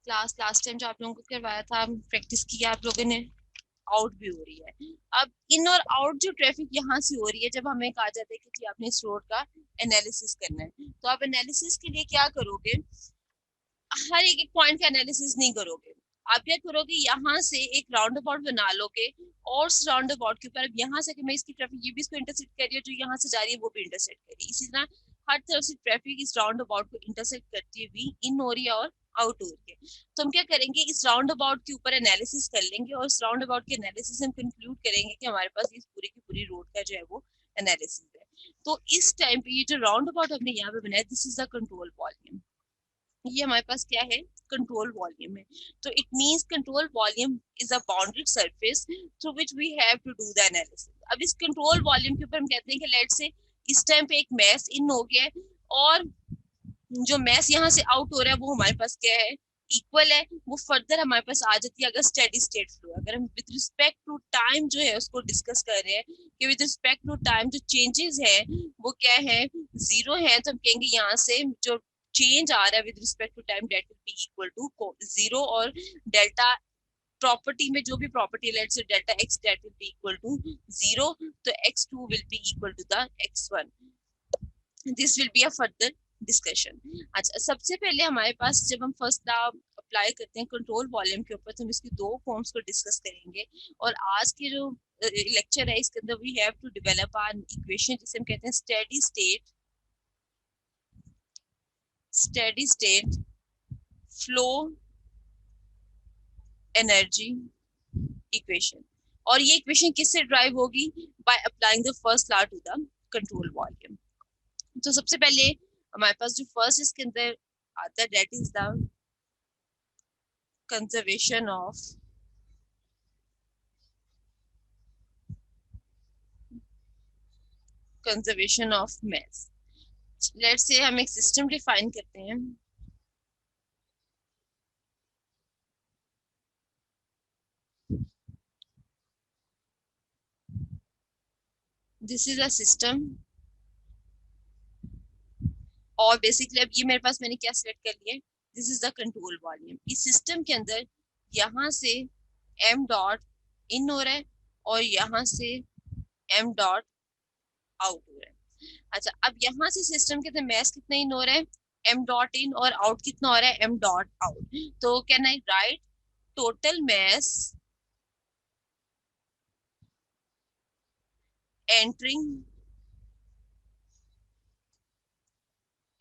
Class last time जो आप लोगों को करवाया था, प्रैक्टिस किया आप लोगों ने, आउट भी हो रही है। अब इन और आउट जो ट्रैफिक यहाँ से हो रही है, जब हमें कहा जाता है कि जी आपने इस रोड का एनालिसिस करना है, तो आप एनालिसिस के लिए क्या करोगे? हर एक एक पॉइंट का एनालिसिस नहीं करोगे। आप क्या करोगे, यहाँ से एक राउंड अबाउट बना लोगे, और उस राउंड अबाउट के ऊपर अब यहाँ से कि मैं इसकी ट्रैफिक ये भी इसको इंटरसेक्ट कर रही है, जो यहाँ से जा रही है वो भी इंटरसेक्ट कर रही है, इसी तरह हर तरफ से ट्रैफिक इस राउंड अबाउट को इंटरसेक्ट करती हुई इन हो रही है और आउट हो रही है। तो हम क्या करेंगे, इस राउंड अबाउट के ऊपर एनालिसिस कर लेंगे, और इस राउंड अबाउट के एनालिसिस हम कंक्लूड करेंगे कि हमारे पास इस पूरी की पूरी रोड का जो है वो एनालिसिस है। तो इस टाइम पे ये जो राउंड अबाउट हमने यहाँ पे बनाया, this is the control volume. ये हमारे पास क्या है, कंट्रोल वॉल्यूम है। तो it means control volume is a bounded surface through which we have to do the analysis. अब इस कंट्रोल वॉल्यूम के ऊपर हम कहते हैं कि लेट से इस टाइम पे एक मैस इन हो गया है, और जो मैस यहाँ से आउट हो रहा है वो हमारे पास क्या है, इक्वल है। वो फर्दर हमारे पास आ जाती है अगर स्टेडी स्टेट फ्लो, अगर हम विद रिस्पेक्ट टू टाइम जो है उसको डिस्कस कर रहे हैं कि विद रिस्पेक्ट टू टाइम जो चेंजेस है वो क्या है, जीरो है, तो हम कहेंगे यहाँ से जो चेंज आ रहा है with respect to time that will be equal to zero. और डेल्टा प्रॉपर्टी में जो भी property, let's say delta X that will be equal to zero, तो X two will be equal to the X one. This will be a further discussion. अच्छा, सबसे पहले हमारे पास जब हम फर्स्ट लॉ अप्लाई करते हैं कंट्रोल वॉल्यूम के ऊपर, तो हम इसकी दो फॉर्म्स को डिस्कस करेंगे। और आज के जो लेक्चर है इसके अंदर we have to develop an equation जिसे हम कहते हैं steady state flow energy equation. और ये इक्वेशन किससे ड्राइव होगी, by applying the first law to the control volume. तो सबसे पहले हमारे पास जो फर्स्ट इसके अंदर आता है that is the conservation of mass। Let's say हम एक सिस्टम डिफाइन करते हैं। दिस इज अ सिस्टम, और बेसिकली अब ये मेरे पास मैंने क्या सिलेक्ट कर लिया है, this is the control volume. इस सिस्टम के अंदर यहाँ से m डॉट इन हो रहा है, और यहाँ से m डॉट आउट हो रहा है। अच्छा, अब यहाँ से सिस्टम के अंदर मैस कितना इन हो रहा है, m डॉट इन, और आउट कितना हो रहा है, m डॉट आउट। तो can I right total mess entering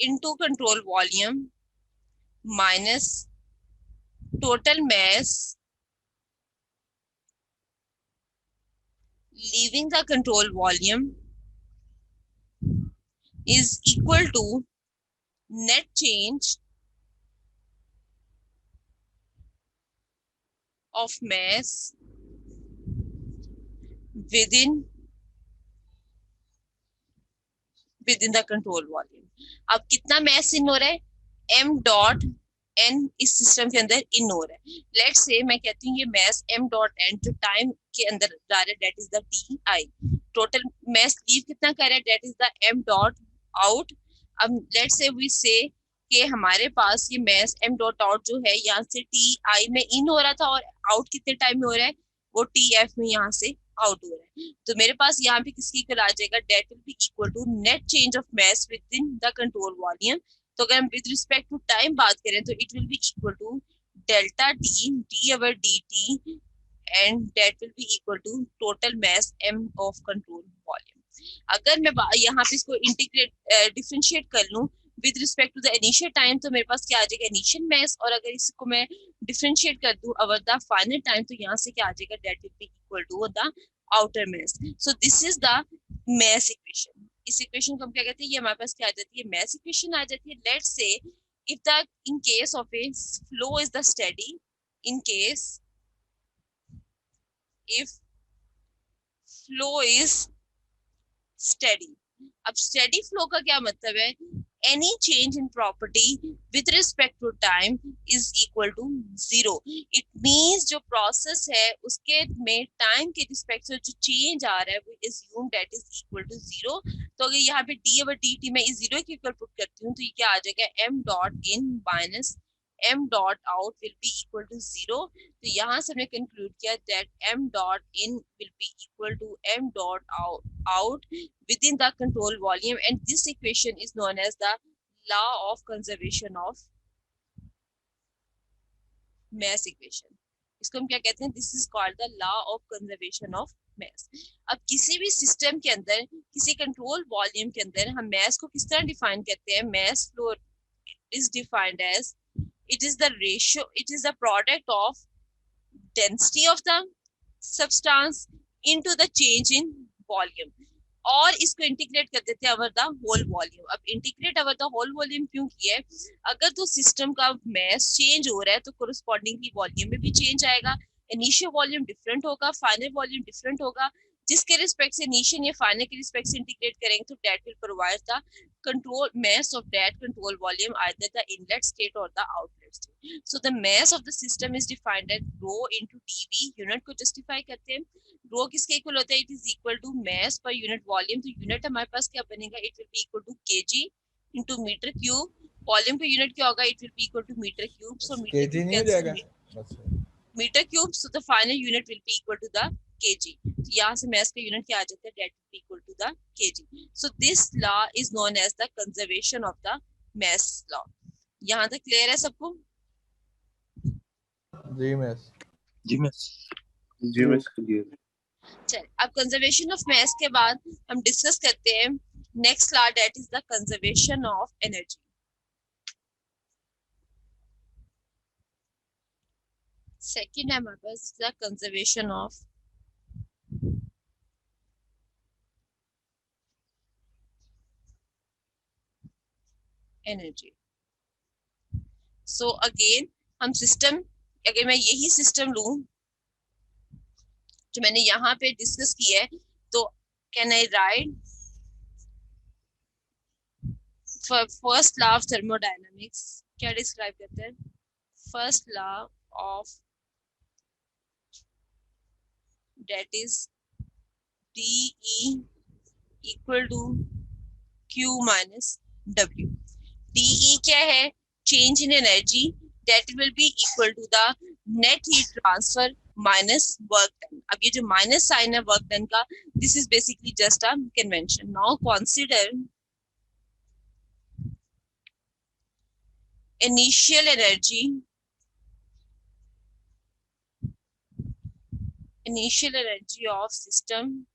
into control volume minus total mass leaving the control volume is equal to net change of mass within within the control volume। अब कितना mess in हो रहा है, m dot n इस system के अंदर इन हो रहा है। लेट्स से मैं कहती हूँ ये मैस m डॉट n जो टाइम के अंदर जा रहा है that is the T I. Total mess leave कितना कर रहा है, that is the m dot out. अब लेट्स से वी से कि हमारे पास ये मैस m डॉट आउट जो है यहाँ से टी आई में इन हो रहा था, और आउट कितने टाइम में हो रहा है, वो टी एफ में यहाँ से आउट हो रहा है। तो मेरे पास यहाँ पे किसकी इक्वल आ जाएगा, that will be equal to net change of mass within the control volume. तो अगर हम विद रिस्पेक्ट टू टाइम बात करें तो it will be equal to delta t d over d t, and that will be equal to total mass m of control volume. अगर मैं यहाँ पे इसको इंटीग्रेट डिफरेंशिएट कर लूँ with respect to the initial time, तो मेरे पास क्या आ जाएगा, इनिशियल मास। और अगर इसको मैं डिफरेंशिएट कर दूं अवर द फाइनल टाइम, तो यहाँ से क्या आ जाएगा, that will be equal to the outer mass. So this is the mass equation. इस इक्वेशन को हम क्या कहते हैं, ये हमारे पास क्या आ जाती है, मास इक्वेशन आ जाती है। Let's say if the in case of a flow is the steady, in case if flow is steady। अब स्टेडी फ्लो का क्या मतलब है, any change in property with respect to time is equal to zero. It means जो process है उसके में time के रिस्पेक्ट से जो चेंज आ रहा है वो assume that is equal to zero. तो अगर यहाँ पे डी ओवर डी टी मैं इस जीरो के इक्वल पुट करती हूँ तो ये क्या आ जाएगा, m dot in minus m dot out will be equal to 0. तो यहाँ से हमने conclude किया that m dot in will be equal to m dot out within the control volume, and this equation is known as the law of conservation of mass equation. इसको हम क्या कहते हैं? This is called the law of conservation of mass. अब किसी भी system के अंदर, किसी कंट्रोल वॉल्यूम के अंदर हम mass को किस तरह डिफाइन करते हैं? mass flow is defined as it is the ratio, it is the product of density of the substance into the change in volume, और इसको इंटीग्रेट कर देते हैं ओवर द होल वॉल्यूम. अब integrate over the whole volume क्यों किया है? अगर तो सिस्टम का मास चेंज हो रहा है तो कोरस्पॉन्डिंगली वॉल्यूम में भी चेंज आएगा. इनिशियल वॉल्यूम डिफरेंट होगा, फाइनल वॉल्यूम डिफरेंट होगा. जिसके रिस्पेक्ट से इनिशियल या फाइनल के रिस्पेक्ट से इंटीग्रेट करेंगे तो that will provide the control mass of that control volume, either the inlet state or the outlet state. So the mass of the system is defined as rho into dV. Unit को justify करते हैं. Rho किसके इक्वल होता है? It is equal to mass per unit volume. तो unit हमारे पास क्या बनेगा? It will be equal to kg into meter cube. Volume पे यूनिट क्या होगा? It will be equal to metre cube. So meter नहीं हो जाएगा, meter cube. So the final unit will be equal to the kg. तो यहाँ से mass का यूनिट क्या आ जाता है? that will be equal to the kg. So this law is known as the conservation of the mass law. यहाँ तक clear है सबको? जी मिस. जी मिस. जी मिस क्लियर. चल, अब कंजर्वेशन ऑफ mass के बाद हम डिस्कस करते हैं next law, that is the conservation of energy. Second है हमारे पास the conservation of energy. So again हम सिस्टम, अगर मैं यही सिस्टम लूं जो मैंने यहाँ पे डिस्कस किया है, तो can I right first law of thermodynamics क्या डिस्क्राइब करते हैं? First law of that is dE equal to Q minus W. dE क्या है? Change in energy that will be equal to the net heat transfer minus work done. अब ये जो minus sign है work done का, this is basically just a convention. Now consider initial energy of system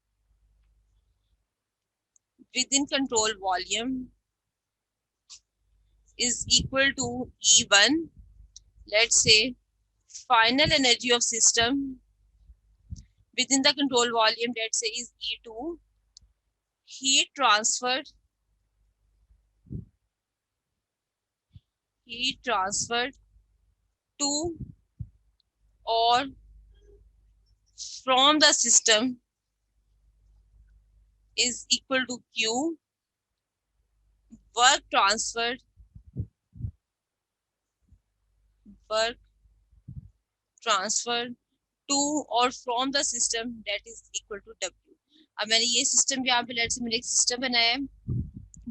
within control volume is equal to E1. Let's say final energy of system within the control volume, let's say, is E2. Heat transferred to or from the system is equal to Q. Work transferred to or from the system, that is equal to W. अब मैंने ये system यहाँ पे let's say मैंने एक system बनाया है.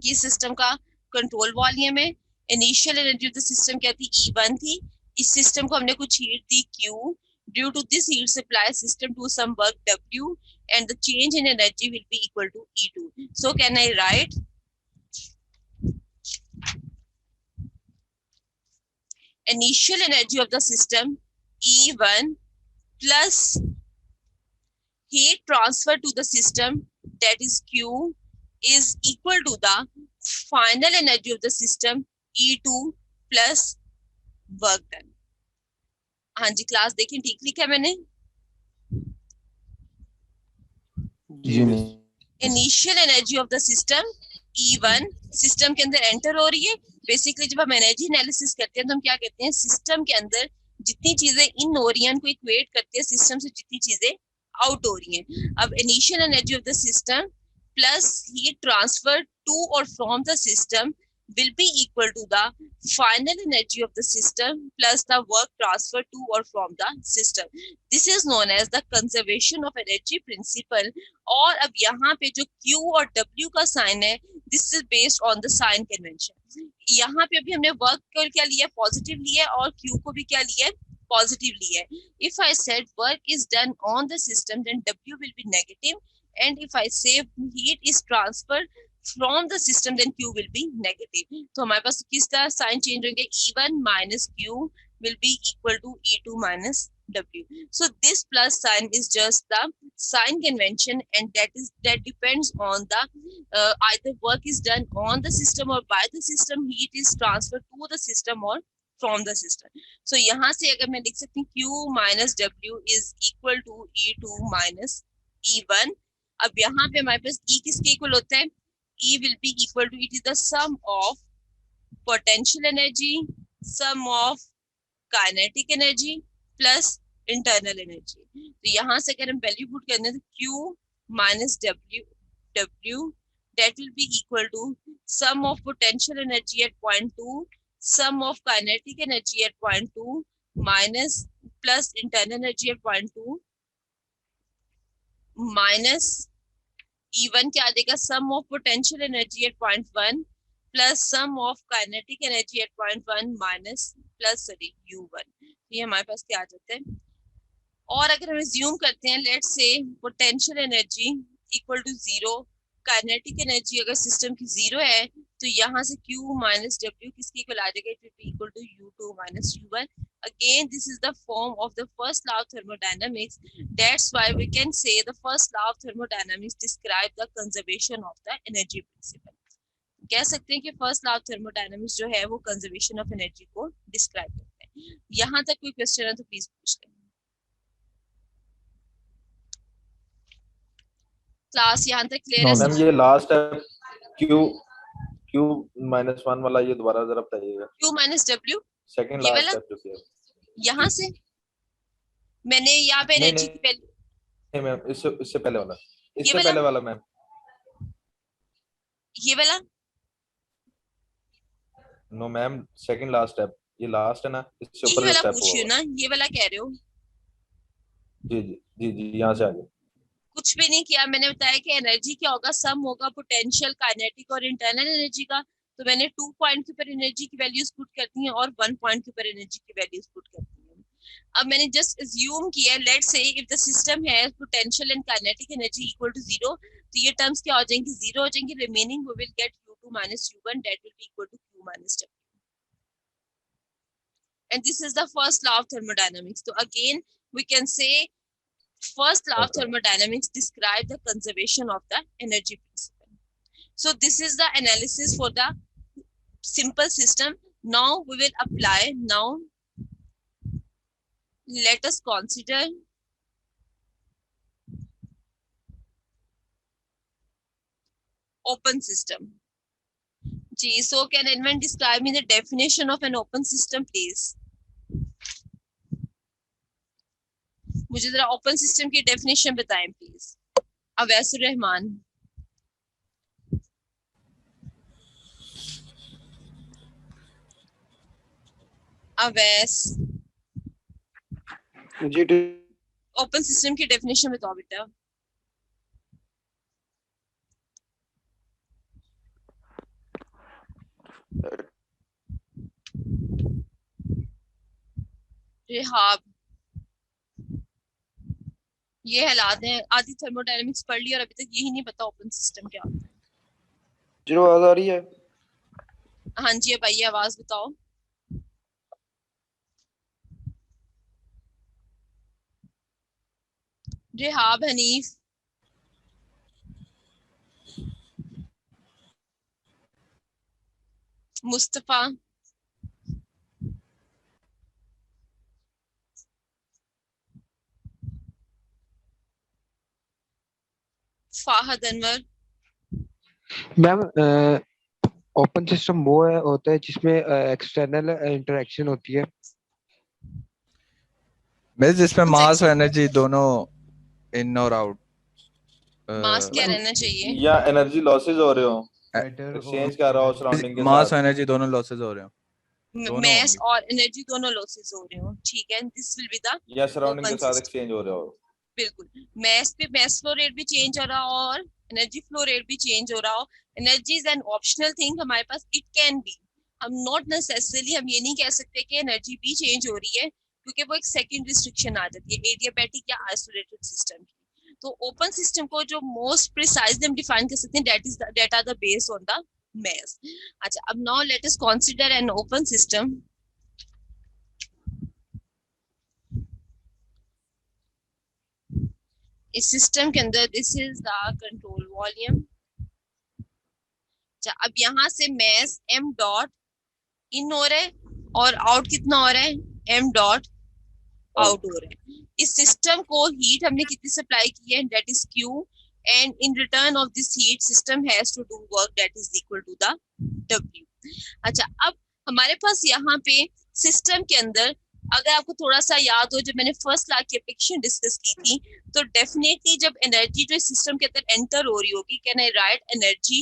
ये सिस्टम का कंट्रोल वॉल्यूम है. Initial energy of the system क्या थी? E1 थी. इस सिस्टम को हमने कुछ heat the Q. Due to this heat supply, system do some work W, and the change in energy will be equal to E2. So can I write initial energy of the system E1 plus heat transfer to the system, that is Q, is equal to the final energy of the system E2 plus work done. हाँ जी class देखिए, ठीक लिखा है मैंने? Initial energy of the system E1 system के अंदर enter हो रही है. बेसिकली जब हम एनर्जी एनालिसिस करते हैं तो हम क्या कहते हैं? सिस्टम के अंदर जितनी चीजें इन हो रही हैं उनको इक्वेट करते हैं सिस्टम से जितनी चीजें आउट हो रही हैं. अब initial energy of the system plus heat transfer to और from the system will be equal to the final energy of the system plus the work transferred to or from the system. This is known as the conservation of energy principle. और अब यहाँ पे जो Q और W का sign है, this is based on the sign convention. यहाँ पे अभी हमने वर्क को क्या लिया, पॉजिटिव लिया और क्यू को भी क्या लिया, पॉजिटिव लिया है। If I said work is done on the system then W will be negative, and if I say heat is transferred from the system then Q will be negative. तो हमारे पास किस तरह साइन चेंज होंगे, E1 minus Q will be equal to E2 minus W. So this plus sign is just the sign convention, and that depends on the either work is done on the system or by the system, heat is transferred to the system or from the system. So यहाँ से अगर मैं लिख सकती हूँ Q minus W is equal to E2 minus E1. अब यहाँ पे हमारे पास E किसके इक्वल होता है, E will be equal to, it is the sum of potential energy, sum of kinetic energy plus internal energy. तो यहाँ से अगर हम वैल्यू पुट करते हैं तो Q minus W that will be equal to sum of potential energy at point 2, sum of kinetic energy at point 2 minus plus internal energy at point 2 minus E1 क्या आ जाएगा, sum of potential energy at point 1 plus sum of kinetic energy at point 1 minus plus U1। ये हमारे पास क्या आ जाता है। और अगर हम अज्यूम करते हैं let's say potential energy equal to 0, kinetic energy अगर सिस्टम की 0 है तो यहाँ से Q माइनस W किसके इक्वल आ जाएगा, it will be equal to U2 minus U1। Again this is the form of the first law of thermodynamics, that's why we can say the first law of thermodynamics describe the conservation of the energy principle. कह सकते हैं कि first law of thermodynamics जो है वो conservation of energy को describe करता है। यहाँ तक कोई क्वेश्चन है तो प्लीज पूछ लें। क्लास यहाँ तक क्लियर है? मैम ये लास्ट है Q माइनस 1 वाला, ये दोबारा जरा बताइएगा। Q minus W second last step जो किया यहाँ से मैंने यहाँ पे एनर्जी की वैल्यू नहीं मैम, इससे पहले वाला, इससे पहले वाला मैम, ये वाला no ma'am, second last step, ये लास्ट है ना, इससे ऊपर वाला स्टेप पूछ रही हूँ ना, ये वाला कह रहे हो? जी जी जी जी, यहाँ से आगे कुछ भी नहीं किया मैंने, बताया कि एनर्जी क्या होगा, सम होगा पोटेंशियल, काइनेटिक और इंटरनल एनर्जी का। तो मैंने 2 पॉइंट के ऊपर एनर्जी की वैल्यूज पुट करती हैं और 1 पॉइंट के ऊपर एनर्जी की वैल्यूज पुट करती हैं। अब मैंने जस्ट अज्यूम किया, let's say if the system has potential and kinetic energy equal to 0, तो ये टर्म्स क्या हो जाएंगी, 0 हो जाएंगी। Remaining we will get U2 minus U1 that will be equal to Q minus W. And this is the first law of thermodynamics. So again we can say first law of thermodynamics describe the conservation of the energy principle. So this is the analysis for the simple system. Now we will apply. Now let us consider open system. Gee, so can anyone describe me the definition of an open system, please? मुझे जरा open system की definition बताएं please. Awaisur Rahman. Awais ji, open system की definition बताओ बेटा। Rehab, ये हालात हैं, आधी थर्मोडायनामिक्स पढ़ ली और अभी तक यही नहीं पता ओपन सिस्टम क्या होता है। जीरो आवाज आ रही है? हाँ जी, अब आइए आवाज बताओ। Rehab, Hanif, Mustafa, Fahad Anwar. Ma'am open system वो है होता है जिसमें एक्सटर्नल इंटरेक्शन होती है, मैं जिसमें मास और एनर्जी दोनों इन और आउट, मास क्या रहना चाहिए या एनर्जी लॉसेस हो रहे हो, एक्सचेंज कर रहा हो सराउंडिंग के मास साथ, और एनर्जी दोनों लॉसेस हो रहे हो, मैस और एनर्जी दोनों लॉसेस हो रहे हो, ठीक है। दिस विल बी द या सराउंडिंग के open साथ system. एक्सचेंज हो रहे हो। बिल्कुल, mass पे mass flow rate भी change हो रहा हो और energy flow rate भी change हो रहा हो. Energy is an optional thing हमारे पास, it can be. हम not necessarily हम ये नहीं कह सकते कि energy भी change हो रही है, क्योंकि वो एक second restriction आ जाती है adiabatic या isolated system की. तो open system को जो most precisely हम define कर सकते हैं, that are the based on the mass. अच्छा, अब now let us consider an open system. इस सिस्टम के अंदर this is the control volume. अच्छा, अब यहाँ से मैस m डॉट इन हो रहा है और आउट कितना हो रहा है, m डॉट आउट हो रहा है. इस सिस्टम को हीट हमने कितनी सप्लाई की है, that is Q, and in return of this heat system has to do work that is equal to the W. अच्छा, अब हमारे पास यहाँ पे सिस्टम के अंदर, अगर आपको थोड़ा सा याद हो, जब मैंने फर्स्ट लॉ की एप्लीकेशन डिस्कस की थी, तो डेफिनेटली जब एनर्जी जो सिस्टम के अंदर एंटर हो रही होगी, can I write energy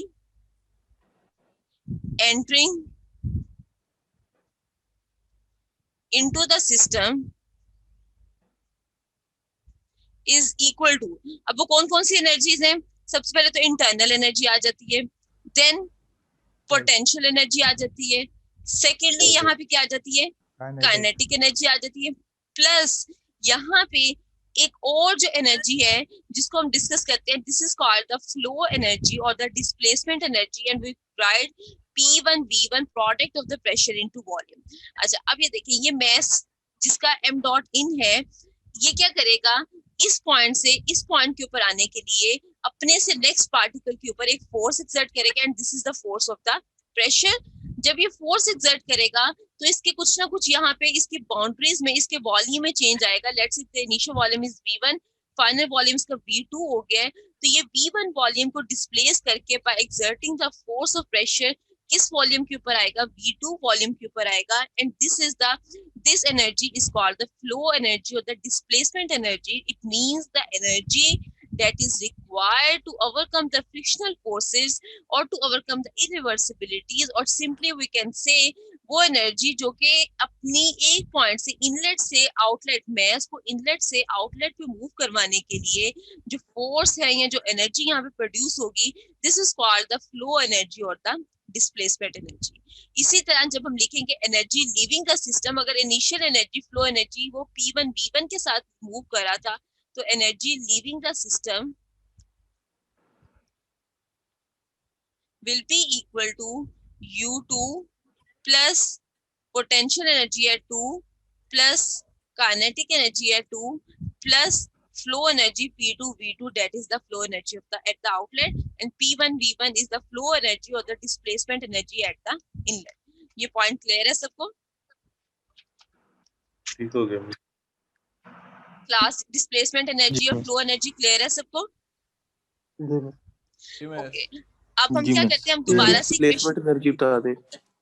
entering into the system is equal to. अब वो कौन कौन सी एनर्जीज हैं, सबसे पहले तो इंटरनल एनर्जी आ जाती है, देन पोटेंशियल एनर्जी आ जाती है, सेकेंडली यहाँ पे क्या आ जाती है, काइनेटिक एनर्जी आ जाती है, प्लस यहाँ पे एक और जो एनर्जी है जिसको हम डिस्कस करते हैं, this is called the flow energy और the displacement energy, and we write P1 V1 product of the pressure into volume. अच्छा, अब ये देखिए, ये मैस जिसका m डॉट इन है, ये क्या करेगा, इस पॉइंट से इस पॉइंट के ऊपर आने के लिए अपने से नेक्स्ट पार्टिकल के ऊपर एक फोर्स एक्सर्ट करेगा, and this is the force of the pressure. जब ये फोर्स एक्सर्ट करेगा तो इसके कुछ ना कुछ यहाँ पे इसकी बाउंड्रीज में, इसके वॉल्यूम में चेंज आएगा. Let's say the initial volume is V1, final volume इसका V2 हो गया है. तो ये V1 वॉल्यूम को डिस्प्लेस करके by exerting the force of pressure किस वॉल्यूम के ऊपर आएगा, V2 वॉल्यूम के ऊपर आएगा, and this energy is called the flow energy or the displacement energy. It means the energy that is required to overcome the frictional forces or to overcome the irreversibilities, or simply we can say वो energy जो कि अपनी एक point से inlet से outlet, mess को inlet से outlet पे मूव करवाने के लिए जो फोर्स है या जो एनर्जी यहाँ पे प्रोड्यूस होगी, this is called the flow energy और द डिस्प्लेसमेंट एनर्जी. इसी तरह जब हम लिखेंगे एनर्जी लीविंग द सिस्टम, अगर इनिशियल एनर्जी फ्लो एनर्जी वो P1 V1 के साथ मूव करा था, तो energy leaving the system will be equal to U2 plus potential energy at 2 plus kinetic energy at 2 plus flow energy P2 V2, that is the flow energy of the at the outlet, and P1 V1 is the flow energy or the displacement energy at the inlet. ये point clear है सबको? ठीक हो गया. Class displacement energy और flow energy clear है सबको? Okay, अब हम क्या करते हैं, हम दोबारा से डिस्प्लेसमेंट एनर्जी बता दे,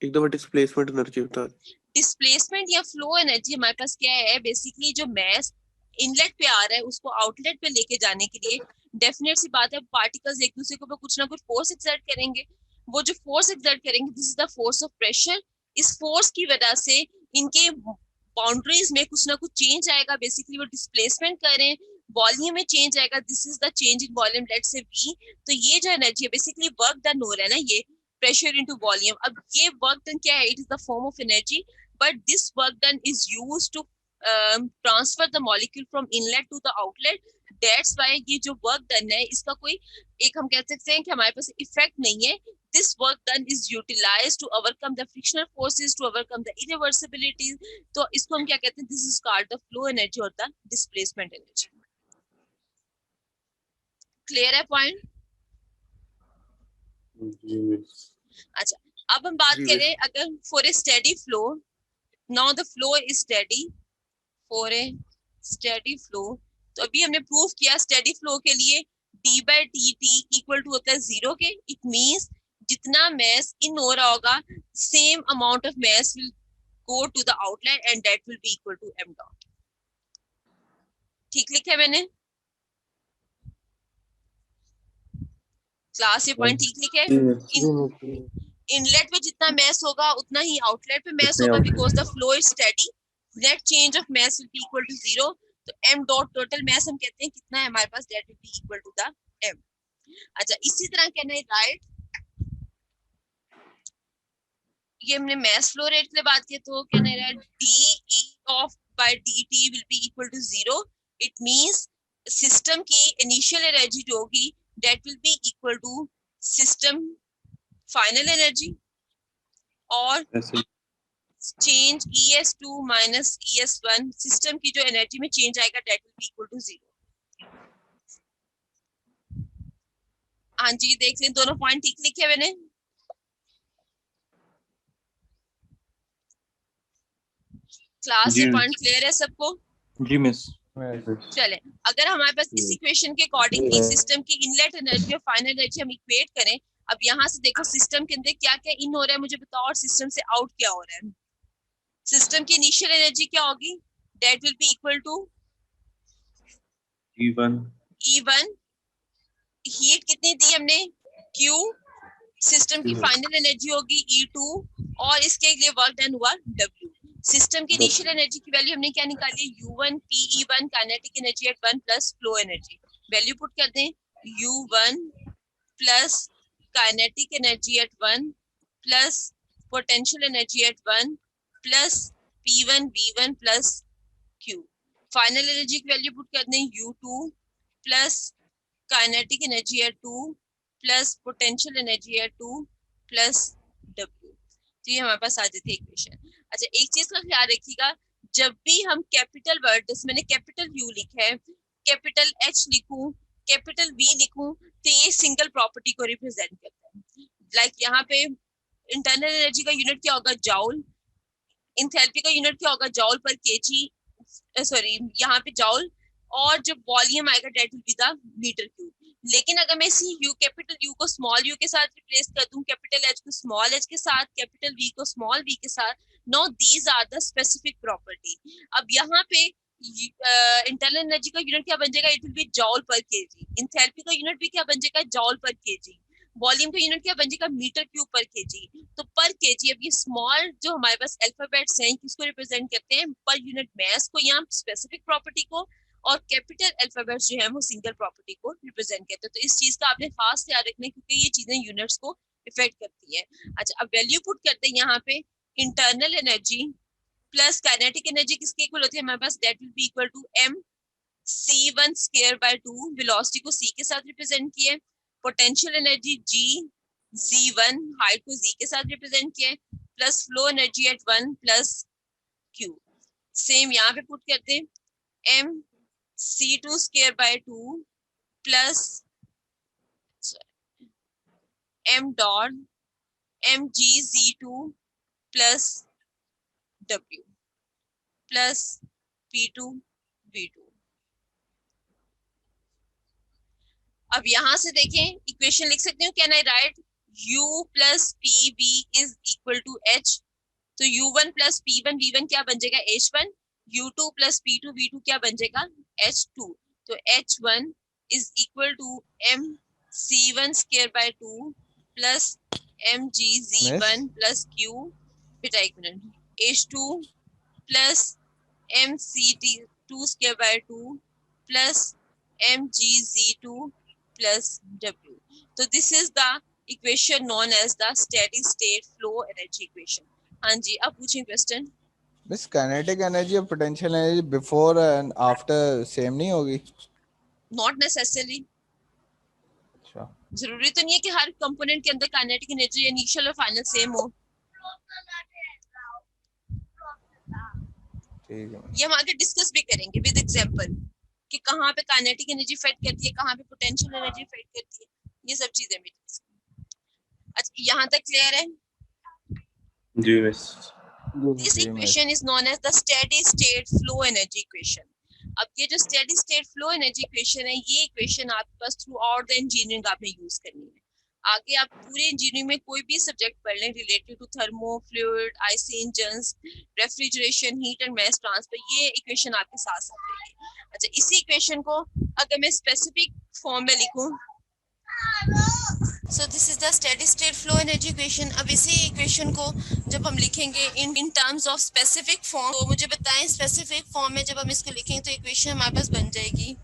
एक दफा डिस्प्लेसमेंट एनर्जी बता दे. डिस्प्लेसमेंट या फ्लो एनर्जी हमारे पास क्या है, बेसिकली जो मैस इनलेट पे आ रहा है उसको आउटलेट पे लेके जाने के लिए डेफिनेट सी बात है, पार्टिकल्स एक दूसरे के ऊपर कुछ ना कुछ फोर्स एक्सर्ट करेंगे. वो जो फोर्स एक्सर्ट करेंगे, this is the force of pressure. इस फोर्स की वजह से इनके बाउंड्रीज में कुछ ना कुछ चेंज आएगा, बेसिकली वो डिस्प्लेसमेंट करें, वॉल्यूम में चेंज आएगा, this is the change in volume, let's say V. तो ये जो एनर्जी है बेसिकली वर्क डन हो रहा है ना, ये प्रेशर इनटू वॉल्यूम. अब ये वर्क डन क्या है, it is the form of energy, but this work done is used to transfer the molecule from inlet to the outlet. That's why ये जो work done है, इसका कोई एक हम कह सकते हैं कि हमारे पास इफेक्ट नहीं है. This work done is utilized to overcome the frictional forces, to overcome the irreversibilities. तो इसको हम क्या कहते हैं, this is called the flow energy or the displacement energy. Clear है point? अच्छा, अब हम बात करें अगर for a steady flow, now the flow is steady, for a steady flow, तो अभी हमने प्रूव किया स्टेडी फ्लो के लिए d/dt इक्वल टू होता है 0 के. इट मींस जितना मैस इन हो रहा होगा, same amount of mass will go to the outlet and that will be equal to m dot. ठीक लिखा है मैंने क्लास, ये पॉइंट ठीक लिखा है? इनलेट में जितना मैस होगा उतना ही आउटलेट पे मैस होगा, because the flow is steady. Net change of mass will be equal to 0. तो m डॉट टोटल मास हम कहते हैं कितना है हमारे पास, that will be equal to the m। अच्छा इसी तरह कहना है राइट, ये हमने मास फ्लो रेट के लिए बात की, तो कहना है dE of by dt will be equal to 0। It means system की इनिशियल एनर्जी जो होगी that will be equal to system final energy, और ऐसे change ES2 minus ES1, system की जो एनर्जी में चेंज आएगा that will be equal to 0। हाँ जी देख लें, दोनों पॉइंट ठीक लिखे हैं मैंने। क्लास जी से पॉइंट क्लियर है सबको? जी मिस। चले, अगर हमारे पास इस इक्वेशन के अकॉर्डिंगली सिस्टम की इनलेट एनर्जी और फाइनल एनर्जी हम इक्वेट करें, अब यहाँ से देखो सिस्टम के अंदर क्या क्या इन हो रहा है मुझे बताओ, और सिस्टम से आउट क्या हो रहा है। सिस्टम की इनिशियल एनर्जी क्या होगी, that will be equal to E1, heat कितनी दी हमने Q, सिस्टम की फाइनल एनर्जी होगी E2, और इसके लिए वर्क डन हुआ W। सिस्टम की इनिशियल एनर्जी की वैल्यू हमने क्या निकाली, U1 PE1 kinetic energy at 1 plus flow energy. Value put कर दें, U1 plus kinetic energy at 1 plus potential energy at 1 plus P1 V1 plus Q। Final energy की value put कर दें, U2 plus kinetic energy eight 2 plus potential energy eight 2 plus W। तो ये हमारे पास आ जाती है इक्वेशन। अच्छा एक चीज का ख्याल रखिएगा, जब भी हम कैपिटल वर्ड, जैसे मैंने कैपिटल U लिखा है, कैपिटल H लिखूं, कैपिटल V लिखूं, तो ये सिंगल प्रॉपर्टी को रिप्रेजेंट करता है। लाइक यहाँ पे इंटरनल एनर्जी का यूनिट क्या होगा, जाउल। इंथैल्पी का यूनिट क्या होगा, जाउल पर केजी, सॉरी यहाँ पे जाउल, और जो वॉल्यूम आएगा that will be the metre cube. लेकिन अगर मैं इसी यू कैपिटल यू को स्मॉल यू के साथ रिप्लेस कर दूं, कैपिटल एच को स्मॉल एच के साथ, कैपिटल वी को स्मॉल वी के साथ, no these are the specific property. अब यहाँ पे इंटरनल एनर्जी का यूनिट क्या बन जाएगा, इट विल बी जॉल पर केजी। इंथैल्पी का यूनिट भी क्या बन जाएगा, जॉल पर केजी। वॉल्यूम का यूनिट क्या बन जाएगा, मीटर क्यूब पर केजी। तो पर केजी, अब ये स्मॉल जो हमारे पास अल्फाबेट्स हैं किसको रिप्रेजेंट करते हैं, पर यूनिट मास को, यहाँ स्पेसिफिक प्रॉपर्टी को, और कैपिटल अल्फाबेट्स जो है वो सिंगल प्रॉपर्टी को रिप्रेजेंट करते हैं। तो इस चीज का आपने खास ध्यान रखना है क्योंकि ये चीजें यूनिट्स को इफेक्ट करती है। अच्छा अब वैल्यू पुट करते हैं यहाँ पे, internal energy plus kinetic energy किसके इक्वल होती है हमारे पास, that will be equal to m c1 square by 2, velocity को c के साथ रिप्रेजेंट किया है, potential energy g z1, height को z के साथ रिप्रेजेंट किया है, plus flow energy at 1 plus q। Same यहाँ पे पुट करते हैं, m c2 square by 2 plus m dot mg z2 plus w plus p2 v2। अब यहां से देखें इक्वेशन लिख सकते हो, can I write u plus P V is equal to h। तो u1 प्लस p1 v1 क्या बन जाएगा, h1। u2 plus p2 v2 क्या बन जाएगा, h2। तो h1 is equal to m c1 square by 2 plus mg z1 plus q, बेटा एक मिनट, h2 plus mc2 square by 2 plus mg z2 plus w। तो this is the equation known as the steady state flow energy equation. हाँ जी अब पूछें question. Miss kinetic energy और potential energy before and after same नहीं होगी? Not necessarily, अच्छा जरूरी तो नहीं है कि हर कंपोनेंट के अंदर काइनेटिक एनर्जी इनिशियल और फाइनल सेम हो। ठीक है। ये हम आगे डिस्कस भी करेंगे विद एग्जांपल कि कहाँ पे काइनेटिक एनर्जी इफेक्ट करती है, कहाँ पे पोटेंशियल एनर्जी इफेक्ट करती है, ये सब चीजें भी। अच्छा यहाँ तक क्लियर है? जी miss. This equation is known as the steady state flow energy equation. अब ये जो steady state flow energy equation है, ये equation आपके pass through out the engineering आपने यूज करनी है। आगे आप पूरे इंजीनियरिंग में कोई भी सब्जेक्ट पढ़ लें related to thermo, fluid, IC engines, refrigeration, heat and mass transfer, ये इक्वेशन आपके साथ साथ रहेगी। अच्छा इसी इक्वेशन को अगर मैं स्पेसिफिक फॉर्म में लिखूं, सो this is the steady state flow energy equation. अब इसी इक्वेशन को जब हम लिखेंगे in terms of specific form, तो मुझे बताएं स्पेसिफिक फॉर्म में जब हम इसको लिखेंगे तो इक्वेशन हमारे पास बन जाएगी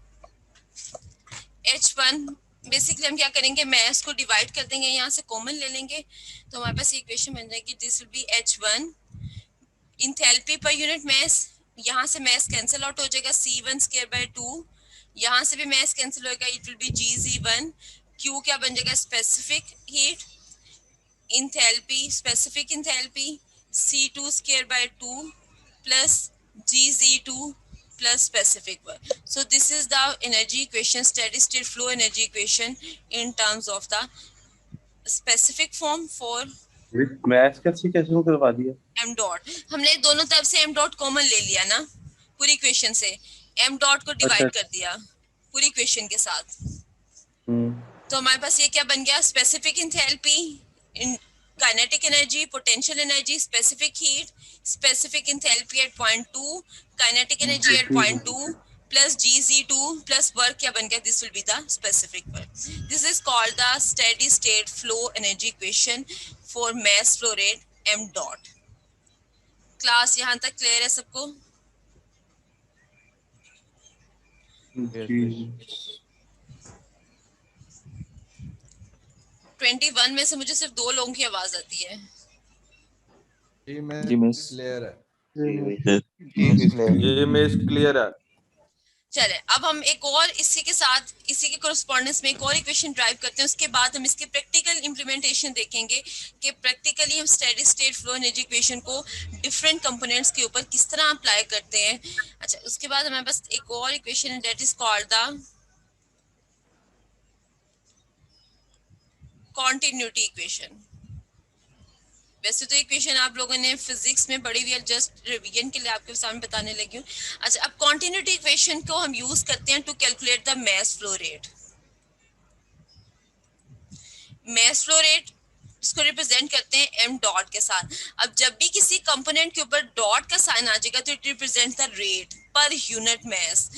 H1। बेसिकली हम क्या करेंगे, मैस को डिवाइड कर देंगे, यहाँ से कॉमन ले लेंगे तो हमारे पास इक्वेशन बन जाएगी this will be H1 enthalpy per unit mass. यहाँ से मैस कैंसिल आउट हो जाएगा, C1 स्क्वायर बाय 2। यहाँ से भी मैस कैंसिल होगा, it will B GZ1। Q क्या बन जाएगा, specific heat enthalpy, specific enthalpy C2 square by 2 plus GZ2 plus specific work. So this is the energy equation, steady state flow energy equation in terms of the specific form for with maths कैसे कैसे करवा दिया? m dot। हमने दोनों तरफ से m dot common ले लिया ना पूरी इक्वेशन से, m dot को डिवाइड कर दिया पूरी इक्वेशन के साथ। तो हमारे पास ये क्या बन गया, specific enthalpy, kinetic energy, potential energy, specific heat, specific enthalpy at point 2, kinetic energy at point 2 plus GZ2 plus work क्या बन गया, this will be the specific work. This is called the steady state flow energy equation for mass flow rate m dot। Class यहाँ तक clear है सबको? जी 21 में से मुझे सिर्फ 2 लोगों की आवाज आती है। जी मिस क्लियर है। ये मिस क्लियर है। चले अब हम एक और इसी के साथ इसी के कोरस्पोंडेंस में एक और इक्वेशन ड्राइव करते हैं, उसके बाद हम इसके प्रैक्टिकल इंप्लीमेंटेशन देखेंगे कि प्रैक्टिकली हम steady state flow energy equation को डिफरेंट कंपोनेंट्स के ऊपर किस तरह अप्लाई करते हैं। अच्छा, उसके बाद हमारे पास एक और इक्वेशन है that is called the continuity equation. वैसे तो इक्वेशन आप लोगों ने फिजिक्स में पढ़ी हुई है, जस्ट रिवीजन के लिए आपके सामने बताने लगी हूँ। अच्छा, अब कॉन्टिन्यूटी इक्वेशन को हम यूज करते हैं to calculate the mass flow rate. Mass flow rate इसको रिप्रेजेंट करते हैं m डॉट के साथ। अब जब भी किसी कंपोनेंट के ऊपर डॉट का साइन आ जाएगा तो it represent the rate per unit mass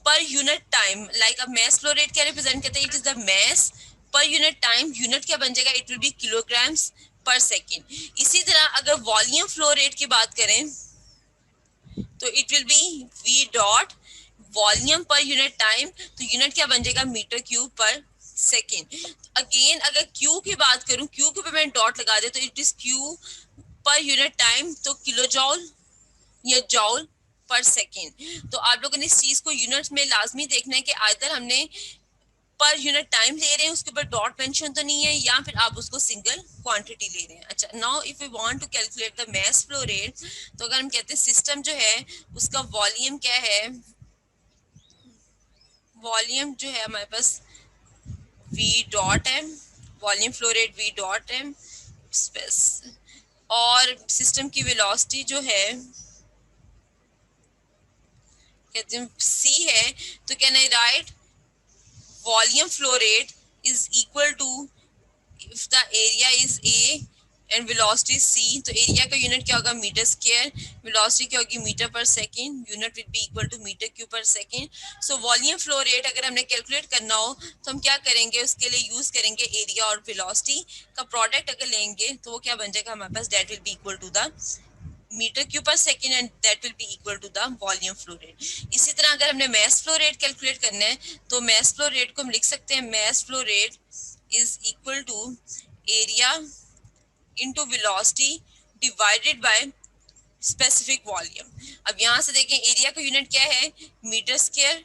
per unit time. Like अब मास फ्लो रेट क्या रिप्रेजेंट करते हैं, it is the mass per unit time. Unit क्या बन जाएगा, इट विल बी किलोग्राम्स पर सेकेंड। इसी तरह अगर वॉल्यूम फ्लो रेट की बात करें तो it will B v dot volume per unit time, तो यूनिट क्या बन जाएगा, मीटर क्यूब पर सेकेंड। अगेन अगर Q की बात करूं, Q के ऊपर मैं डॉट लगा दे तो it is Q per unit time, तो किलो जॉल या जॉल पर सेकेंड। तो आप लोगों ने इस चीज को यूनिट्स में लाजमी देखना है कि आइदर हमने पर यूनिट टाइम ले रहे हैं, उसके ऊपर डॉट मेंशन तो नहीं है, या फिर आप उसको सिंगल क्वांटिटी ले रहे हैं। अच्छा, now if we want to calculate the mass flow rate, तो अगर हम कहते हैं सिस्टम जो है उसका वॉल्यूम क्या है, वॉल्यूम जो है हमारे पास v dot m, volume flow rate v dot m space, और सिस्टम की वेलोसिटी जो है कहते हैं c है, तो can I right volume flow rate is equal to, if the area is A and velocity C, तो एरिया का यूनिट क्या होगा, मीटर स्क्वायर, वेलोसिटी क्या होगी, मीटर पर second, unit will be equal to metre cube पर second. So volume flow rate अगर हमने कैलकुलेट करना हो तो हम क्या करेंगे, उसके लिए यूज करेंगे एरिया और वेलोसिटी का प्रोडक्ट अगर लेंगे तो वो क्या बन जाएगा हमारे पास, that will be equal to the metre cube पर second and that will be equal to the volume flow rate. इसी तरह अगर हमने मास फ्लो रेट कैलकुलेट करना है तो मास फ्लो रेट को हम लिख सकते हैं, mass flow rate is equal to area into velocity divided by specific volume. अब यहाँ से देखें एरिया का यूनिट क्या है, मीटर स्क्वायर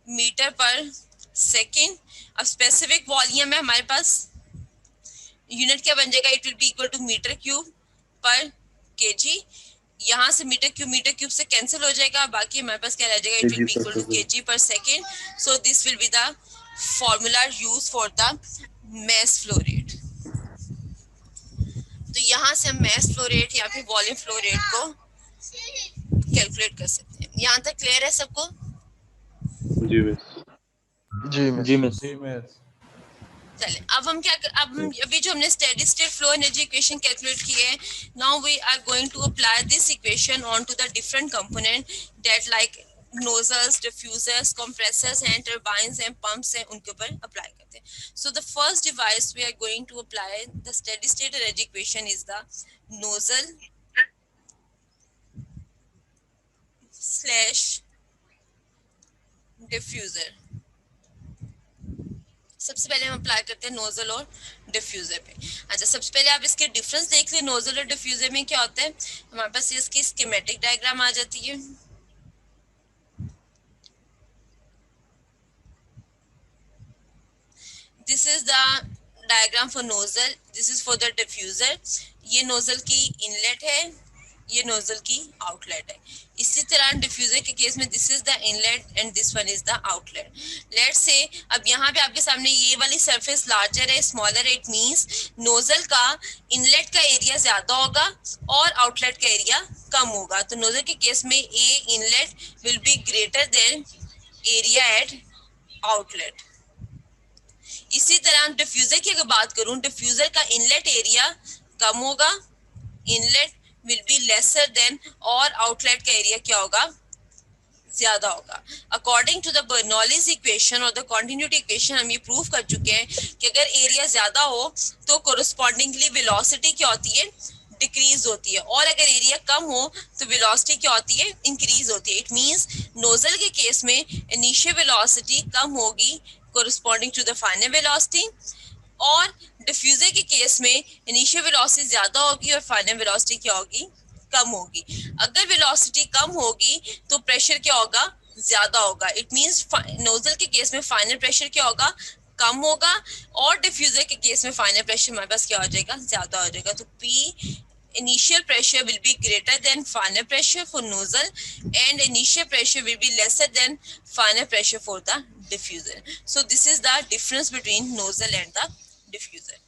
मीटर पर सेकेंड। अब स्पेसिफिक वॉल्यूम है हमारे पास, यूनिट क्या बन जाएगा, it will be equal to metre cube per KG. यहाँ से मीटर क्यूब से कैंसिल हो जाएगा, बाकी हमारे पास क्या रह जाएगा, it will be equal to KG पर second. So this will be the formula use for the mass flow rate. तो यहाँ से हम मास फ्लो रेट या फिर वॉल्यूम फ्लो रेट को कैलकुलेट कर सकते हैं। यहाँ तक क्लियर है सबको? जी मिस। जी मिस। चले अब हम क्या अब अभी जो हमने steady state flow energy equation calculate की है, now we are going to apply this equation on to the different component that like nozzles, diffusers, compressors हैं, टर्बाइंस हैं, पंप्स हैं, उनके ऊपर अप्लाई करते हैं. So the first device we are going to apply the steady state energy equation is the nozzle slash diffuser. सबसे पहले हम अप्लाई करते हैं नोजल और डिफ्यूजर पे. अच्छा, सबसे पहले आप इसके डिफरेंस देख लें. नोजल और डिफ्यूजर में क्या होता है, हमारे पास इसकी स्कीमेटिक डायग्राम आ जाती है. This is the diagram for nozzle, this is for the diffuser. ये नोजल की इनलेट है, ये नोजल की आउटलेट है. इसी तरह डिफ्यूजर के केस में this is the inlet and this one is the outlet. Let's say अब यहाँ पे आपके सामने ये वाली सरफेस लार्जर है, स्मॉलर है, इट मींस नोजल का इनलेट का एरिया ज्यादा होगा और आउटलेट का एरिया कम होगा. तो नोजल के केस में A inlet will be greater than area at outlet. इसी तरह डिफ्यूजर की अगर बात करूं, डिफ्यूजर का इनलेट एरिया कम होगा, inlet will be lesser than, और आउटलेट का एरिया क्या होगा, ज्यादा होगा. According to the Bernoulli's equation और द कॉन्टिन्यूटी इक्वेशन हम ये प्रूव कर चुके हैं कि अगर एरिया ज्यादा हो तो कोरस्पॉन्डिंगली वेलोसिटी क्या होती है, डिक्रीज होती है, और अगर एरिया कम हो तो वेलोसिटी क्या होती है, इंक्रीज होती है. इट मींस नोजल के केस में इनिशियल वेलोसिटी कम होगी corresponding to the final velocity, और डिफ्यूजर के केस में इनिशियल वेलोसिटी ज्यादा होगी और फाइनल वेलोसिटी क्या होगी, कम होगी. अगर वेलोसिटी कम होगी तो प्रेशर क्या होगा, ज्यादा होगा. इट मींस नोजल के केस में फाइनल प्रेशर क्या होगा, कम होगा, और डिफ्यूजर के केस में फाइनल प्रेशर हमारे पास क्या हो जाएगा, ज्यादा हो जाएगा. तो P initial pressure will be greater than final pressure for nozzle and initial pressure will be lesser than final pressure for the diffuser. So this is the difference between nozzle and the diffuser.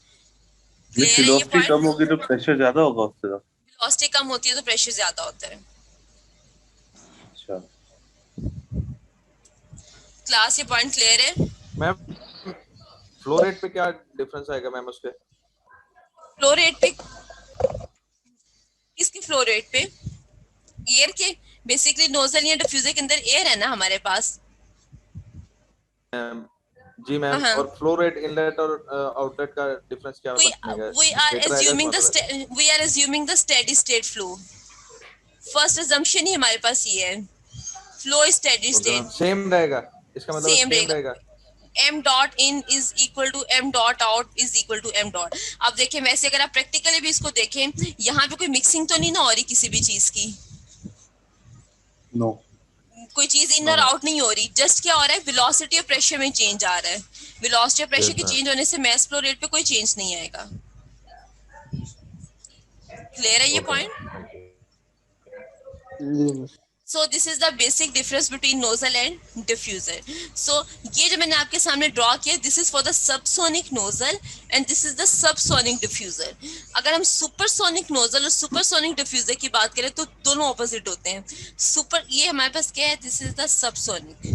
Velocity कम होगी तो pressure ज्यादा होगा उससे. Velocity कम होती है तो pressure ज्यादा होता है. अच्छा, क्लास ये पॉइंट क्लियर है? मैम फ्लो रेट पे क्या डिफरेंस आएगा मैम उसके? फ्लो रेट पे, किसके फ्लो रेट पे, एयर के. बेसिकली नोजल या डिफ्यूजर के अंदर एयर है ना हमारे पास. जी मैम, और फ्लो रेट इनलेट और आउटलेट का डिफरेंस क्या बनेगा? we are assuming the steady state flow. First assumption ही हमारे पास ये है, flow is steady state. Same रहेगा, इसका मतलब सेम रहेगा. m dot in is equal to m dot out is equal to m dot. अब देखें, वैसे अगर आप प्रैक्टिकली भी इसको देखें, यहाँ पे कोई मिक्सिंग तो नहीं ना हो रही किसी भी चीज की. नो, कोई चीज इन और आउट नहीं हो रही. जस्ट क्या हो रहा है, वेलोसिटी और प्रेशर में चेंज आ रहा है. वेलोसिटी और प्रेशर के चेंज होने से मास फ्लो रेट पे कोई चेंज नहीं आएगा. क्लियर है ये point? So this is the basic difference between nozzle and diffuser. So ये जो मैंने आपके सामने ड्रॉ किया, this is for the subsonic nozzle and this is the subsonic diffuser. अगर हम supersonic nozzle और supersonic diffuser की बात करें तो दोनों ऑपोजिट होते हैं. ये हमारे पास क्या है, this is the subsonic.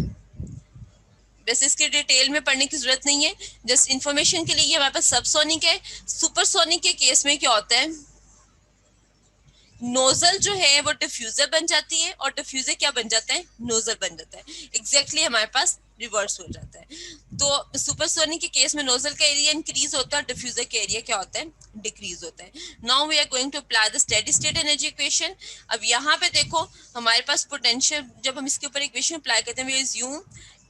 वैसे इसकी डिटेल में पढ़ने की जरूरत नहीं है, जस्ट इंफॉर्मेशन के लिए ये हमारे पास सबसोनिक है. सुपरसोनिक के केस में क्या होता है, नोजल जो है वो डिफ्यूजर बन जाती है और डिफ्यूजर क्या बन जाता है, नोजल बन जाता है. एग्जैक्टली हमारे पास रिवर्स हो जाता है. तो सुपरसोनिक के केस में नोजल का एरिया इंक्रीज होता है, डिफ्यूजर का एरिया क्या होता है, डिक्रीज होता है. Now we are going to apply the steady state energy equation. अब यहाँ पे देखो हमारे पास पोटेंशियल, जब हम इसके ऊपर इक्वेशन अप्लाई करते हैं, वी अज्यूम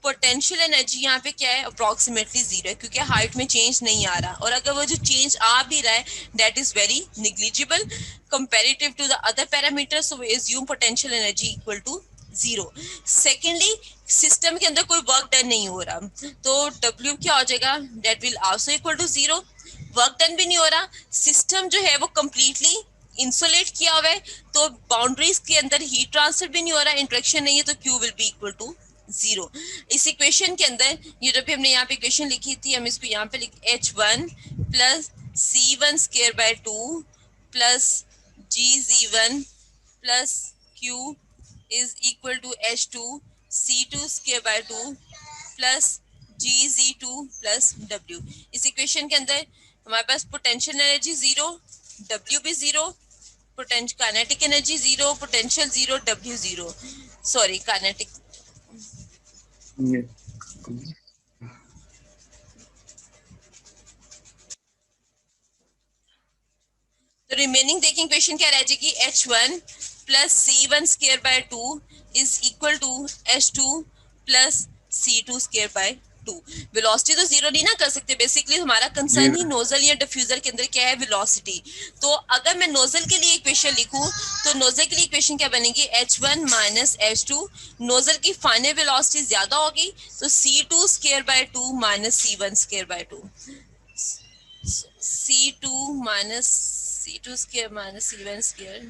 पोटेंशियल एनर्जी यहाँ पे क्या है, अप्रोक्सीमेटली जीरो है, क्योंकि हाइट में चेंज नहीं आ रहा, और अगर वो जो चेंज आ भी रहा है that is very negligible comparative to the other parameters. So we assume potential energy equal to zero. Secondly, system के अंदर कोई वर्क डन नहीं हो रहा, तो W क्या हो जाएगा, that will also equal to zero. Work done भी नहीं हो रहा, सिस्टम जो है वो कंप्लीटली इंसुलेट किया हुआ है, तो बाउंड्रीज के अंदर हीट ट्रांसफर भी नहीं हो रहा, इंटरेक्शन नहीं है, तो Q will be equal to zero. इस इक्वेशन के अंदर ये जो भी हमने यहाँ पे इक्वेशन लिखी थी, हम इसको यहाँ पे H1 plus C1 square by 2 plus GZ1 plus Q is equal to H2 C2 square by 2 plus GZ2 plus W. इस इक्वेशन के अंदर हमारे पास पोटेंशियल एनर्जी जीरो, W भी zero, potential kinetic energy zero, potential zero, W zero, sorry kinetic ये तो remaining देखिए equation क्या रह जाएगी, H1 plus C1 square by 2 is equal to H2 plus C2 square by 2। Velocity तो zero नहीं ना कर सकते, बेसिकली हमारा कंसर्न ही नोजल या डिफ्यूजर के अंदर क्या है, वेलोसिटी। तो अगर मैं नोजल के लिए इक्वेशन लिखूं तो नोजल के लिए इक्वेशन क्या बनेगी, H1 माइनस H2। नोजल की फाइनल वेलोसिटी ज्यादा होगी तो C2 square by 2 minus C1 square by 2, C2 minus C2 square minus C1 square।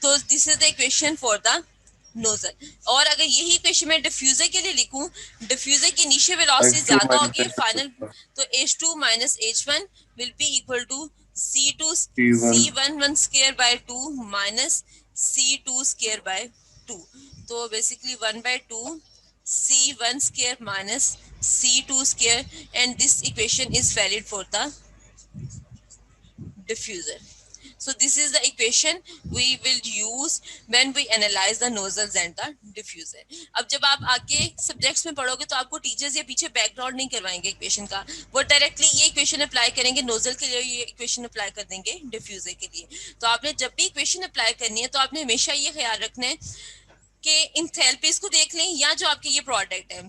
तो this is the equation for the nozzle. और अगर यही इक्वेशन मैं डिफ्यूजर के लिए लिखूं, डिफ्यूजर की इनिशियल वेलोसिटी H2 ज्यादा minus होगी फाइनल, H2 तो H2 minus H1 will be equal to C2 T1 C11 square by 2 minus C2 square by 2। तो basically 1/2 C1 square minus C2 square, and this equation is valid for the diffuser. So this is the equation we will use when we analyze the nozzles and the diffuser. अब जब आप आगे subjects में पढ़ोगे तो आपको teachers ये पीछे बैकग्राउंड नहीं करवाएंगे इक्वेशन का, वो डायरेक्टली ये इक्वेशन अप्लाई करेंगे नोजल के लिए, ये इक्वेशन अप्लाई कर देंगे डिफ्यूजर के लिए। तो आपने जब भी इक्वेशन अप्लाई करनी है तो आपने हमेशा ये ख्याल रखना है कि इंथैल्पीज को देख लें, या जो आपके ये प्रोडक्ट है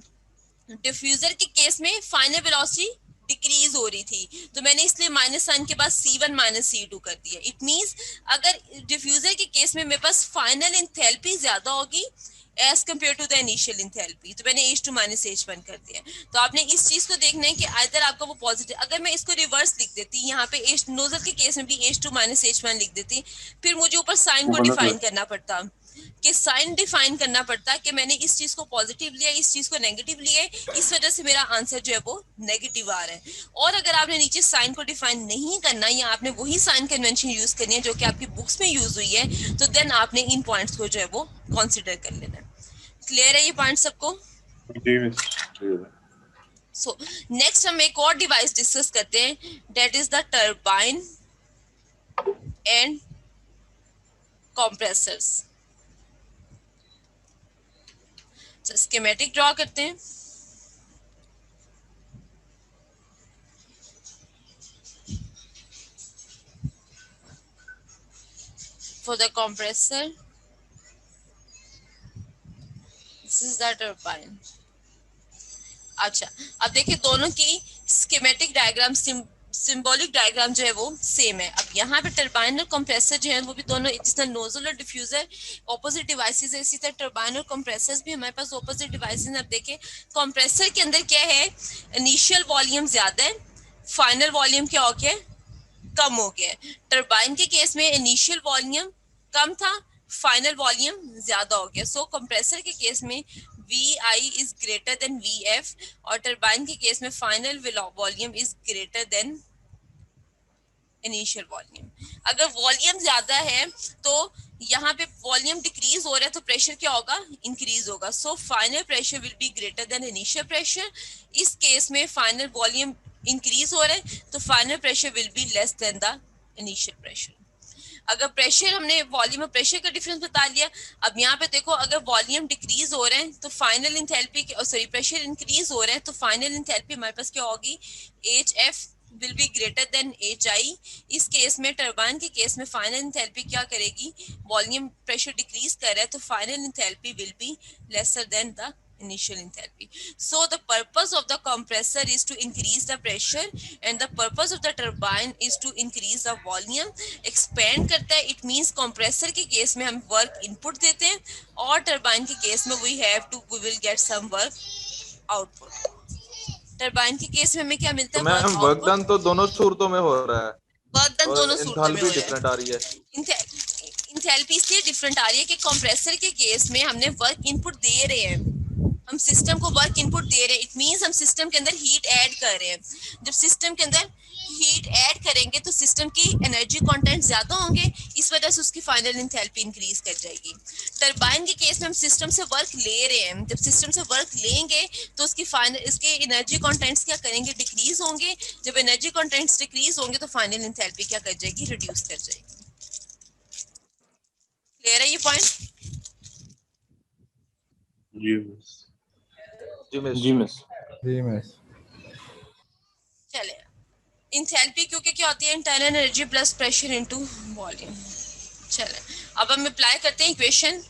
डिफ्यूजर के केस में फाइनल वेलोसिटी डिक्रीज हो रही थी, तो मैंने इसलिए माइनस साइन के बाद C1 माइनस C2 कर दिया। इट मींस अगर डिफ्यूजर के केस में मेरे पास फाइनल इंथैल्पी ज्यादा होगी as compare to the initial enthalpy, तो मैंने H2 माइनस H1 कर दिया। तो आपने इस चीज को देखना है कि आइदर आपका वो पॉजिटिव, अगर मैं इसको रिवर्स लिख देती यहाँ पे नोजल के केस में भी H2 माइनस H1 लिख देती, फिर मुझे ऊपर साइन को डिफाइन करना पड़ता, कि साइन डिफाइन करना पड़ता कि मैंने इस चीज को पॉजिटिव लिया, इस चीज को नेगेटिव लिया, इस वजह से मेरा आंसर जो है वो नेगेटिव आ रहा है। और अगर आपने नीचे साइन को डिफाइन नहीं करना या आपने वही साइन कन्वेंशन यूज करनी है जो कि आपकी बुक्स में यूज हुई है, तो देन आपने इन पॉइंट्स को जो है वो कंसीडर कर लेना है। क्लियर है ये पॉइंट सबको? सो नेक्स्ट हम एक और डिवाइस डिस्कस करते हैं, that is the turbine and compressors. Schematic draw करते हैं। For the compressor, this is the turbine। अच्छा, अब देखिए दोनों की स्कीमेटिक डायग्राम सिंबॉलिक डायग्राम जो है वो सेम है। अब यहाँ पे टरबाइन और कंप्रेसर जो है वो भी दोनों, जिस तरह नोजल और डिफ्यूजर ऑपोजिट डिवाइसेस है, इसी तरह टरबाइन और कंप्रेसर्स भी हमारे पास ऑपोजिट डिवाइसेस हैं। अब देखें कंप्रेसर के अंदर क्या है, इनिशियल वॉल्यूम ज्यादा है, फाइनल वॉल्यूम क्या हो गया है, कम हो गया है। टरबाइन के केस में इनिशियल वॉल्यूम कम था, फाइनल वॉल्यूम ज्यादा हो गया। सो कंप्रेसर के केस में VI is greater than VF, और टरबाइन के केस में final volume is greater than initial volume. अगर वॉल्यूम ज्यादा है तो यहाँ पे वॉल्यूम डिक्रीज हो रहा है तो प्रेशर क्या होगा, इंक्रीज होगा। So final pressure will be greater then initial pressure. इस केस में फाइनल वॉल्यूम इंक्रीज हो रहा है तो final pressure will be less than the initial pressure. अगर प्रेशर, हमने वॉल्यूम और प्रेशर का डिफरेंस बता लिया। अब यहाँ पे देखो अगर वॉल्यूम डिक्रीज हो रहे हैं तो final enthalpy, sorry pressure increase हो रहे हैं तो फाइनल इंथैल्पी हमारे पास क्या होगी, HF will be greater than HI। इस केस में टरबाइन के केस में फाइनल इंथैल्पी क्या करेगी, वॉल्यूम प्रेशर डिक्रीज कर रहा है तो final enthalpy will be lesser than the initial enthalpy. So the purpose of the compressor is to increase the pressure and the purpose of the turbine is to increase the volume। expand करता है, it means compressor के case में हम work input देते हैं और turbine के case में we will get some work output। Turbine के केस में हमें क्या मिलता है, मैम वर्क डन तो दोनों सूरतों में हो रहा है, वर्क डन दोनों सूरतों में हो रहा है। डिफरेंट आ रही है। इंथैल्पी इसलिए डिफरेंट आ रही है कि कंप्रेसर के केस में हमने वर्क इनपुट दे रहे हैं, हम सिस्टम को वर्क इनपुट दे रहे हैं, इट मींस हम सिस्टम के अंदर हीट ऐड कर रहे हैं। जब सिस्टम के अंदर हीट ऐड करेंगे तो सिस्टम की एनर्जी कंटेंट ज्यादा होंगे, इस वजह से उसकी फाइनल इंथैल्पी इंक्रीज कर जाएगी। टरबाइन के केस में हम सिस्टम से वर्क ले रहे हैं, जब सिस्टम से वर्क लेंगे तो उसकी फाइनल, इसके एनर्जी कंटेंट्स क्या करेंगे, डिक्रीज होंगे। जब एनर्जी कंटेंट्स डिक्रीज होंगे तो फाइनल इंथैल्पी क्या कर जाएगी, रिड्यूस कर जाएगी। क्लियर है ये पॉइंट? जी मिस। जी मिस। चले, इंथैल्पी क्योंकि क्या होती है, internal energy plus pressure into volume. चले, अब हम अप्लाई करते हैं equation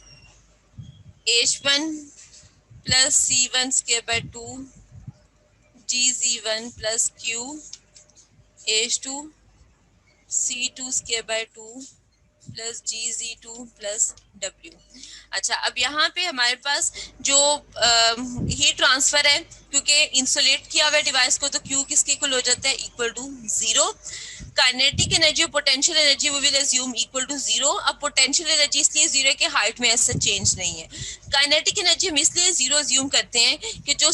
H1 plus C1 square by 2 GZ1 plus Q H2 C2 square by 2 plus GZ2 plus W। अच्छा, अब यहाँ पे हमारे पास जो हीट ट्रांसफर है, क्योंकि इंसुलेट किया हुआ डिवाइस को, तो Q किसके इक्वल हो जाता है, इक्वल टू 0। काइनेटिक एनर्जी और पोटेंशियल एनर्जी वो विल अज्यूम इक्वल टू 0। अब पोटेंशियल एनर्जी इसलिए 0 है कि हाइट में ऐसा चेंज नहीं है। काइनेटिक एनर्जी हम इसलिए 0 अज्यूम करते हैं कि जो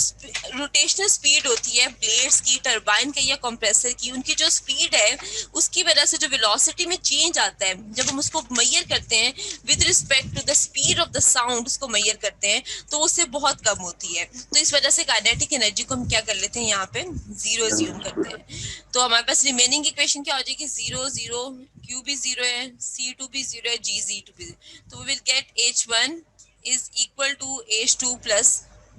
रोटेशनल स्पीड होती है ब्लेड्स की, टरबाइन की या कंप्रेसर की, उनकी जो स्पीड है उसकी वजह से जो वेलोसिटी में चेंज आता है, जब हम उसको मेजर करते हैं with respect to the speed of the sound, उसको मेजर करते हैं, तो उससे बहुत कम होती है। तो इस वजह से काइनेटिक एनर्जी को हम क्या कर लेते हैं, यहाँ पे 0 अज्यूम करते हैं। तो हमारे पास रिमेनिंग इक्वेशन क्या हो जाएगी, 0 0, Q भी 0 है, C2 भी 0 है, GZ2 भी 0। तो we will get H1 is equal to H2 plus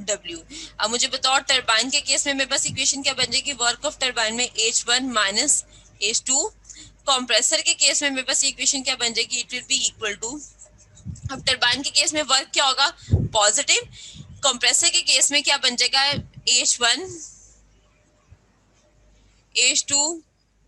W। अब मुझे बताओ टरबाइन के केस में मेरे पास इक्वेशन क्या बन जाएगी, वर्क ऑफ टरबाइन में H1 माइनस H2। कंप्रेसर के केस में मेरे पास इक्वेशन क्या बन जाएगी, it will be equal to, अब टरबाइन के केस में वर्क क्या होगा, पॉजिटिव। कंप्रेसर के केस में क्या बन जाएगा, H1 H2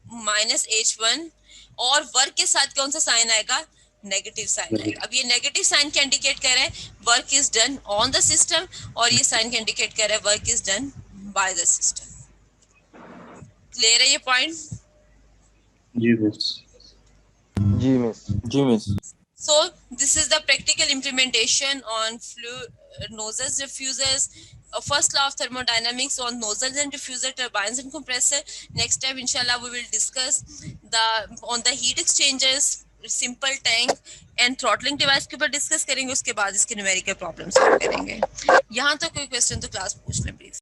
माइनस H1, और वर्क के साथ कौन सा साइन आएगा, नेगेटिव साइन आएगा। अब ये नेगेटिव साइन क्या इंडिकेट कर रहा है, work is done on the system, और ये साइन क्या इंडिकेट कर रहा है, work is done by the system. Clear है ये पॉइंट? जी मिस। जी मिस। जी miss. So this is the practical implementation on nozzles, diffusers, first law of thermodynamics on nozzles and diffuser, turbines and compressor. Next time inshallah we will discuss on the heat exchangers, simple tank and throttling device के ऊपर discuss करेंगे। उसके बाद इसके numerical problems solve करेंगे। यहाँ तक कोई question तो class पूछ लें please।